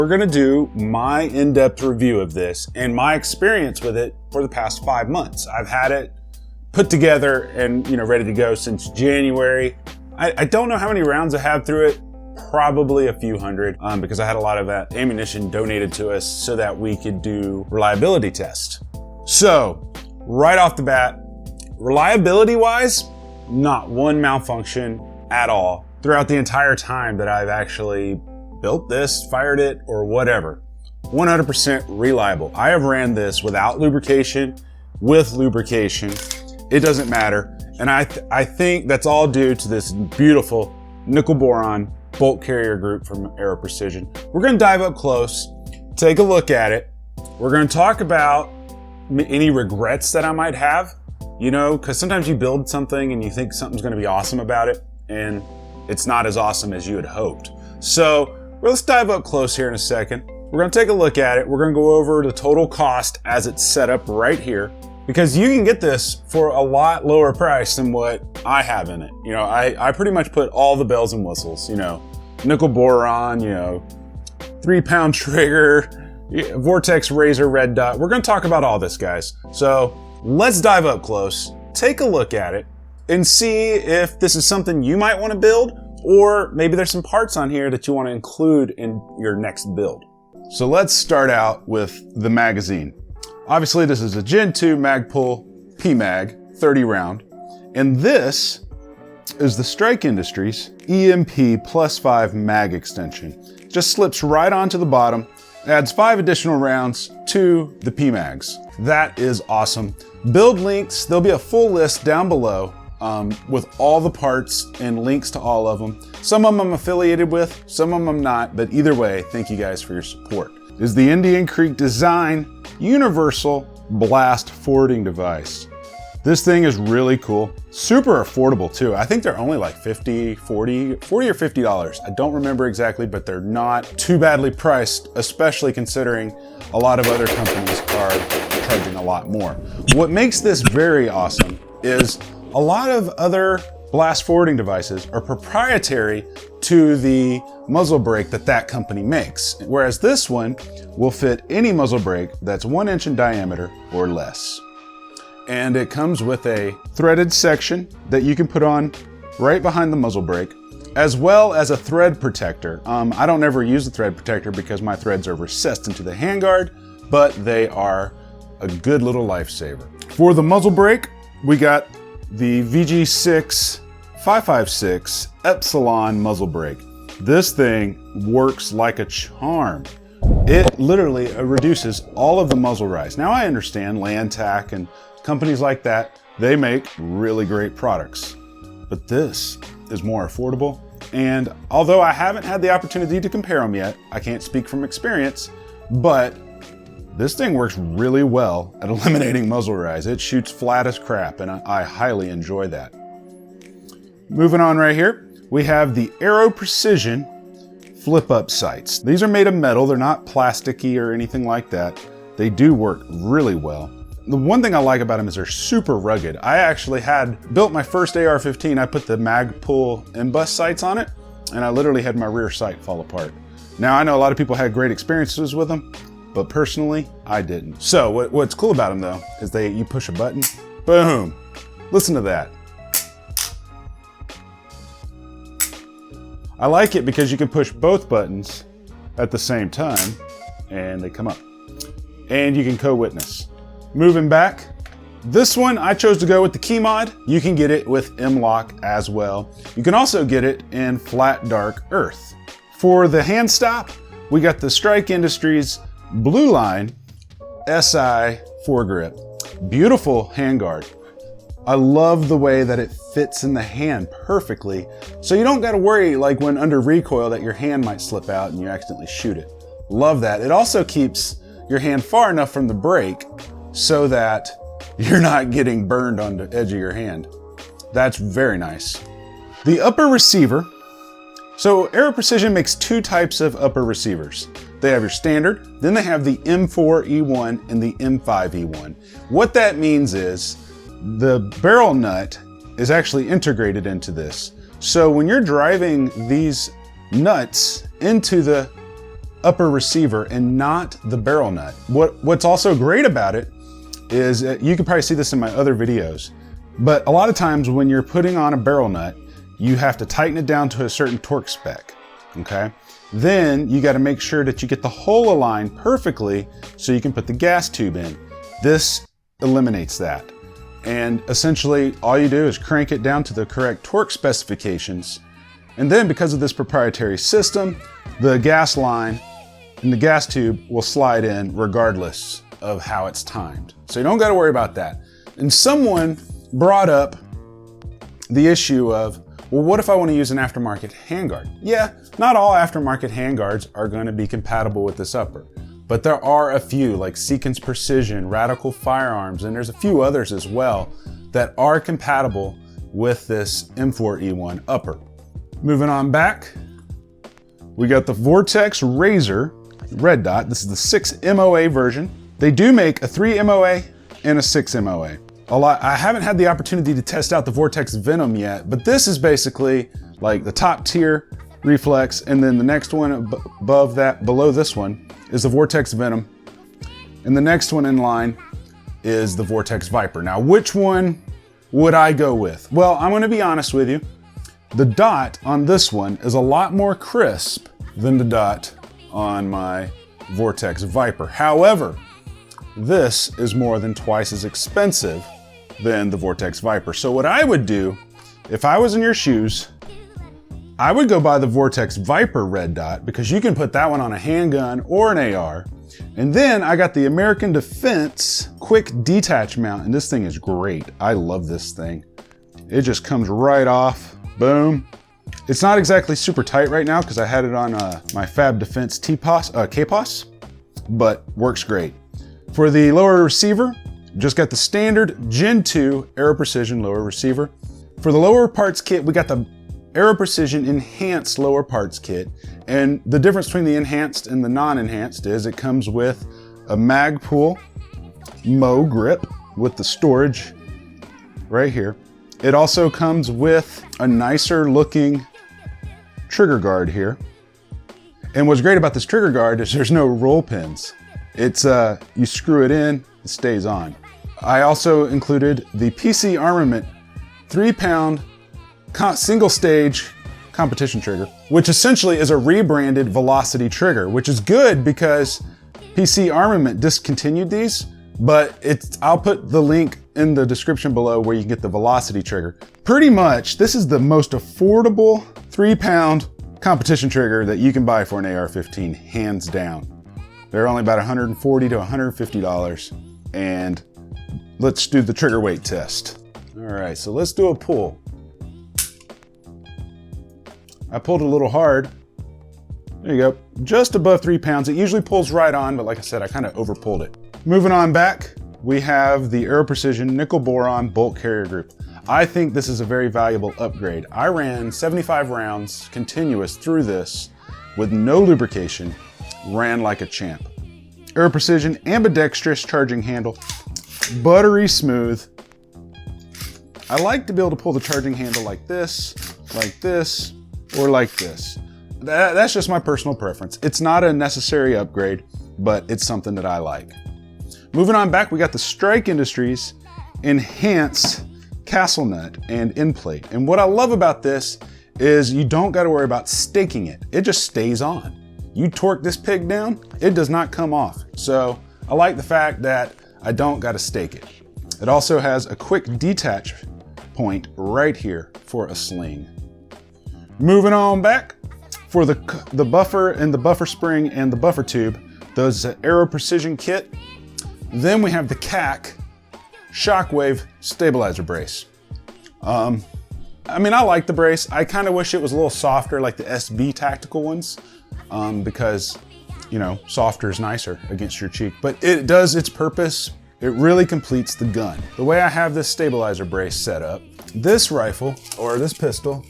We're gonna do my in-depth review of this and my experience with it for the past 5 months. I've had it put together and ready to go since January. I don't know how many rounds I have through it, probably a few hundred, because I had a lot of that ammunition donated to us so that we could do reliability tests. So, right off the bat, reliability-wise, not one malfunction at all throughout the entire time that I've actually built this, fired it, or whatever. 100% reliable. I have ran this without lubrication, with lubrication. It doesn't matter. And I think that's all due to this beautiful nickel boron bolt carrier group from Aero Precision. We're gonna dive up close, take a look at it. We're gonna talk about any regrets that I might have, because sometimes you build something and you think something's gonna be awesome about it, and it's not as awesome as you had hoped. So let's dive up close here in a second. We're gonna take a look at it. We're gonna go over the total cost as it's set up right here, because you can get this for a lot lower price than what I have in it. I pretty much put all the bells and whistles, nickel boron, 3-pound trigger, Vortex Razor red dot. We're gonna talk about all this, guys. So let's dive up close, take a look at it, and see if this is something you might wanna build, or maybe there's some parts on here that you wanna include in your next build. So let's start out with the magazine. Obviously, this is a Gen 2 Magpul PMag 30 round, and this is the Strike Industries EMP +5 mag extension. Just slips right onto the bottom, adds 5 additional rounds to the PMags. That is awesome. Build links, there'll be a full list down below with all the parts and links to all of them. Some of them I'm affiliated with, some of them I'm not, but either way, thank you guys for your support. Is the Indian Creek Design Universal Blast Forwarding Device. This thing is really cool. Super affordable too. I think they're only like $40 or $50. I don't remember exactly, but they're not too badly priced, especially considering a lot of other companies are charging a lot more. What makes this very awesome is a lot of other blast forwarding devices are proprietary to the muzzle brake that company makes, whereas this one will fit any muzzle brake that's 1 inch in diameter or less. And it comes with a threaded section that you can put on right behind the muzzle brake, as well as a thread protector. I don't ever use the thread protector because my threads are recessed into the handguard, but they are a good little lifesaver. For the muzzle brake, we got the VG6 556 Epsilon muzzle brake. This thing works like a charm. It literally reduces all of the muzzle rise. Now I understand Landtac and companies like that, they make really great products, but this is more affordable. And although I haven't had the opportunity to compare them yet, I can't speak from experience, but this thing works really well at eliminating muzzle rise. It shoots flat as crap, and I highly enjoy that. Moving on right here, we have the Aero Precision flip-up sights. These are made of metal. They're not plasticky or anything like that. They do work really well. The one thing I like about them is they're super rugged. I actually built my first AR-15. I put the Magpul M-Bus sights on it, and I literally had my rear sight fall apart. Now, I know a lot of people had great experiences with them, but personally, I didn't. So what's cool about them though, is you push a button, boom. Listen to that. I like it because you can push both buttons at the same time and they come up. And you can co-witness. Moving back, this one I chose to go with the key mod. You can get it with M-Lock as well. You can also get it in flat dark earth. For the hand stop, we got the Strike Industries Blue Line SI foregrip. Beautiful handguard. I love the way that it fits in the hand perfectly, so you don't got to worry like when under recoil that your hand might slip out and you accidentally shoot it. Love that. It also keeps your hand far enough from the brake so that you're not getting burned on the edge of your hand. That's very nice. The upper receiver. So Aero Precision makes 2 types of upper receivers. They have your standard, then they have the M4E1 and the M5E1. What that means is the barrel nut is actually integrated into this. So when you're driving these nuts into the upper receiver and not the barrel nut. What's also great about it is, you can probably see this in my other videos, but a lot of times when you're putting on a barrel nut, you have to tighten it down to a certain torque spec, okay? Then you got to make sure that you get the hole aligned perfectly so you can put the gas tube in. This eliminates that. And essentially all you do is crank it down to the correct torque specifications. And then because of this proprietary system, the gas line and the gas tube will slide in regardless of how it's timed. So you don't got to worry about that. And someone brought up the issue of, well, what if I want to use an aftermarket handguard? Yeah, not all aftermarket handguards are going to be compatible with this upper, but there are a few like Seekins Precision, Radical Firearms, and there's a few others as well that are compatible with this M4E1 upper. Moving on back, we got the Vortex Razor Red Dot. This is the 6 MOA version. They do make a 3 MOA and a 6 MOA. I haven't had the opportunity to test out the Vortex Venom yet, but this is basically like the top tier reflex, and then the next one above that, below this one, is the Vortex Venom, and the next one in line is the Vortex Viper. Now, which one would I go with? Well, I'm gonna be honest with you. The dot on this one is a lot more crisp than the dot on my Vortex Viper. However, this is more than twice as expensive than the Vortex Viper. So what I would do, if I was in your shoes, I would go buy the Vortex Viper Red Dot because you can put that one on a handgun or an AR. And then I got the American Defense Quick Detach Mount, and this thing is great. I love this thing. It just comes right off, boom. It's not exactly super tight right now because I had it on my Fab Defense KPOS, but works great. For the lower receiver, just got the standard Gen 2 Aero Precision lower receiver. For the lower parts kit, we got the Aero Precision Enhanced lower parts kit. And the difference between the enhanced and the non-enhanced is it comes with a Magpul Mo grip with the storage right here. It also comes with a nicer looking trigger guard here. And what's great about this trigger guard is there's no roll pins. It's you screw it in, it stays on. I also included the PC Armament 3-pound single stage competition trigger, which essentially is a rebranded Velocity trigger, which is good because PC Armament discontinued these, but I'll put the link in the description below where you can get the Velocity trigger. Pretty much, this is the most affordable 3-pound competition trigger that you can buy for an AR-15, hands down. They're only about $140 to $150, and let's do the trigger weight test. All right, so let's do a pull. I pulled a little hard. There you go, just above 3 pounds. It usually pulls right on, but like I said, I kind of over pulled it. Moving on back, we have the Aero Precision Nickel Boron Bolt Carrier Group. I think this is a very valuable upgrade. I ran 75 rounds continuous through this with no lubrication, ran like a champ. Aero Precision ambidextrous charging handle, buttery smooth. I like to be able to pull the charging handle like this, or like this. That's just my personal preference. It's not a necessary upgrade, but it's something that I like. Moving on back, we got the Strike Industries Enhanced Castle Nut and End Plate. And what I love about this is you don't got to worry about staking it. It just stays on. You torque this pig down, it does not come off. So I like the fact that I don't got to stake it. It also has a quick detach point right here for a sling. Moving on back, for the buffer and the buffer spring and the buffer tube, those Aero Precision kit. Then we have the CAC Shockwave Stabilizer Brace. I mean, I like the brace. I kind of wish it was a little softer like the SB tactical ones, because, you know, softer is nicer against your cheek, but it does its purpose. It really completes the gun. The way I have this stabilizer brace set up, this rifle, or this pistol,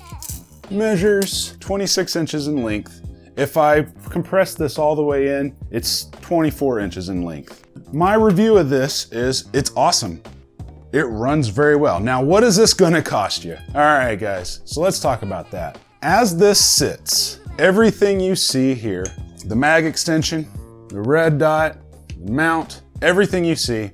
measures 26 inches in length. If I compress this all the way in, it's 24 inches in length. My review of this is it's awesome. It runs very well. Now, what is this gonna cost you? All right, guys, so let's talk about that. As this sits, everything you see here the mag extension, the red dot, the mount, everything you see,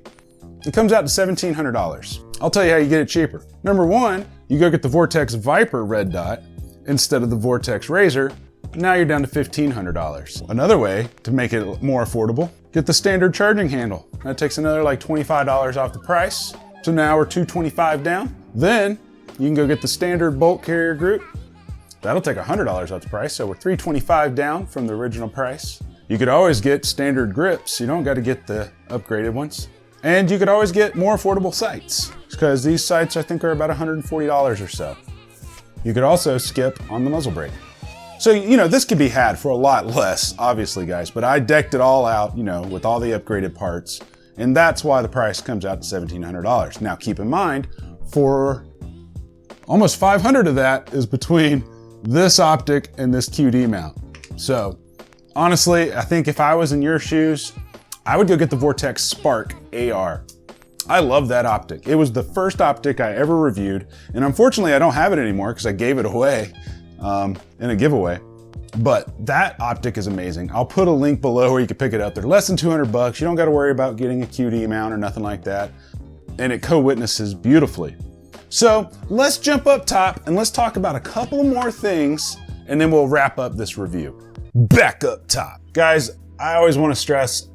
it comes out to $1,700. I'll tell you how you get it cheaper. Number one, you go get the Vortex Viper red dot instead of the Vortex Razor. Now you're down to $1,500. Another way to make it more affordable, get the standard charging handle. That takes another like $25 off the price. So now we're $225 down. Then you can go get the standard bolt carrier group. That'll take $100 off the price. So we're $325 down from the original price. You could always get standard grips. You don't got to get the upgraded ones. And you could always get more affordable sights, because these sights I think are about $140 or so. You could also skip on the muzzle brake. So, you know, this could be had for a lot less, obviously, guys, but I decked it all out, you know, with all the upgraded parts, and that's why the price comes out to $1,700. Now, keep in mind, for almost $500 of that is between this optic and this QD mount. So, honestly, I think if I was in your shoes, I would go get the Vortex Spark AR. I love that optic. It was the first optic I ever reviewed, and unfortunately I don't have it anymore because I gave it away in a giveaway. But that optic is amazing. I'll put a link below where you can pick it up. They're less than 200 bucks. You don't got to worry about getting a QD mount or nothing like that. And it co-witnesses beautifully. So let's jump up top and let's talk about a couple more things, and then we'll wrap up this review. Back up top. Guys, I always want to stress,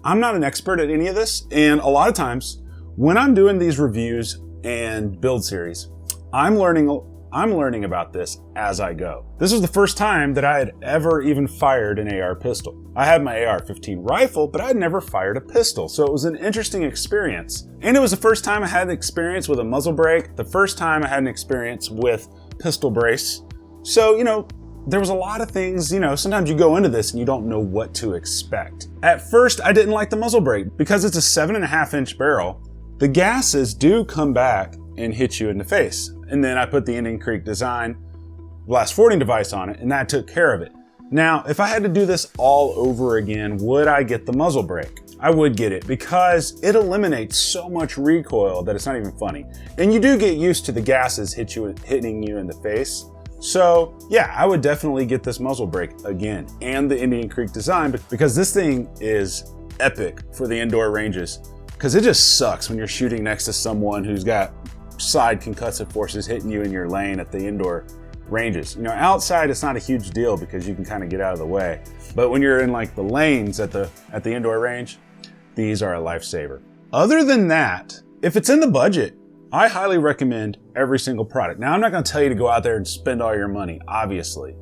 I'm not an expert at any of this, and a lot of times when I'm doing these reviews and build series, I'm learning about this as I go. This was the first time that I had ever even fired an AR pistol. I had my AR-15 rifle, but I had never fired a pistol, so it was an interesting experience. And it was the first time I had an experience with a muzzle brake, the first time I had an experience with pistol brace. So, you know, there was a lot of things, you know, sometimes you go into this and you don't know what to expect. At first, I didn't like the muzzle brake because it's a 7.5-inch barrel. The gases do come back and hit you in the face. And then I put the Indian Creek Design blast forwarding device on it, and that took care of it. Now, if I had to do this all over again, would I get the muzzle brake? I would get it because it eliminates so much recoil that it's not even funny. And you do get used to the gases hitting you in the face. So yeah, I would definitely get this muzzle brake again, and the Indian Creek Design, because this thing is epic for the indoor ranges. Because it just sucks when you're shooting next to someone who's got side concussive forces hitting you in your lane at the indoor ranges. You know, outside it's not a huge deal because you can kind of get out of the way. But when you're in like the lanes at the indoor range, these are a lifesaver. Other than that, if it's in the budget, I highly recommend every single product. Now, I'm not going to tell you to go out there and spend all your money, obviously.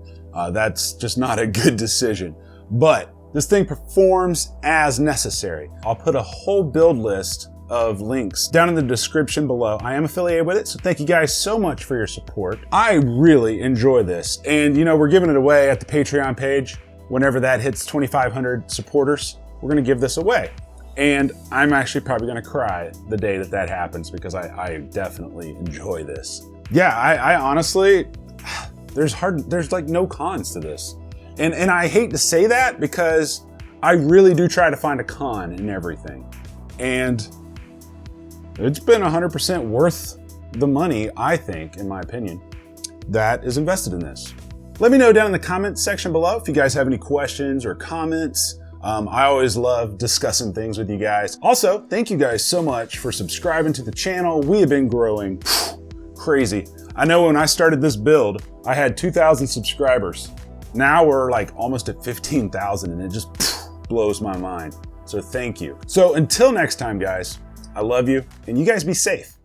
That's just not a good decision. But this thing performs as necessary. I'll put a whole build list of links down in the description below. I am affiliated with it, so thank you guys so much for your support. I really enjoy this. And, you know, we're giving it away at the Patreon page. Whenever that hits 2,500 supporters, we're going to give this away. And I'm actually probably gonna cry the day that happens because I definitely enjoy this. Yeah, I honestly, there's like no cons to this. And I hate to say that because I really do try to find a con in everything. And it's been 100% worth the money, I think, in my opinion, that is invested in this. Let me know down in the comments section below if you guys have any questions or comments. I always love discussing things with you guys. Also, thank you guys so much for subscribing to the channel. We have been growing crazy. I know when I started this build, I had 2,000 subscribers. Now we're like almost at 15,000 and it just blows my mind. So thank you. So until next time, guys, I love you and you guys be safe.